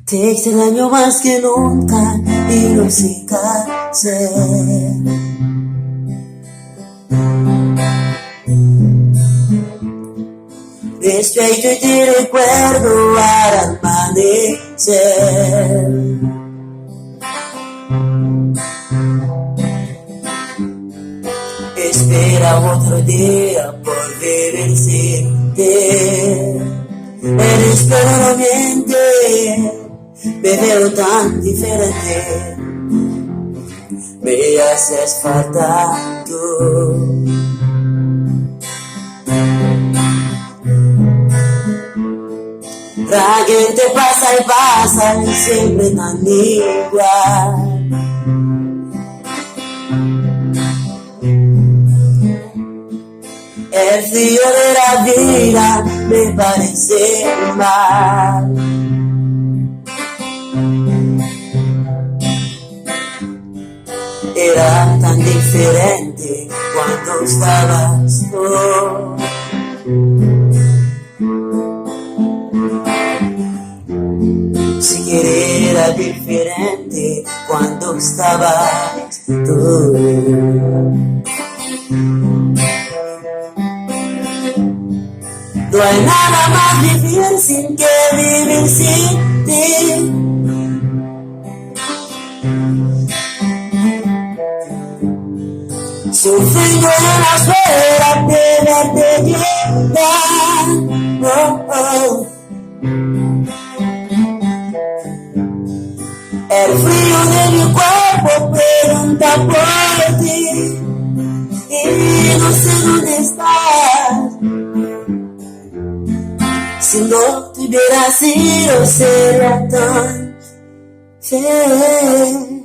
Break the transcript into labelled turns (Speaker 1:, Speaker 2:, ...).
Speaker 1: Te extraño más que nunca y no sé qué hacer. Despierto y te recuerdo al amanecer. Espera otro día por vivir sin ti. Eres pero no miente. Me veo tan diferente, me haces falta tú. La gente pasa y pasa y siempre tan igual. El frío de la vida me parece mal. Era tan diferente cuando estabas tú. Si que era diferente cuando estabas tú. No hay nada más difícil que vivir sin ti. Sufriendo en la espera de verte llegar. Oh, oh. El frío de mi cuerpo pregunta por ti y no sé dónde estás. Si no te hubiera sido sería tan feliz.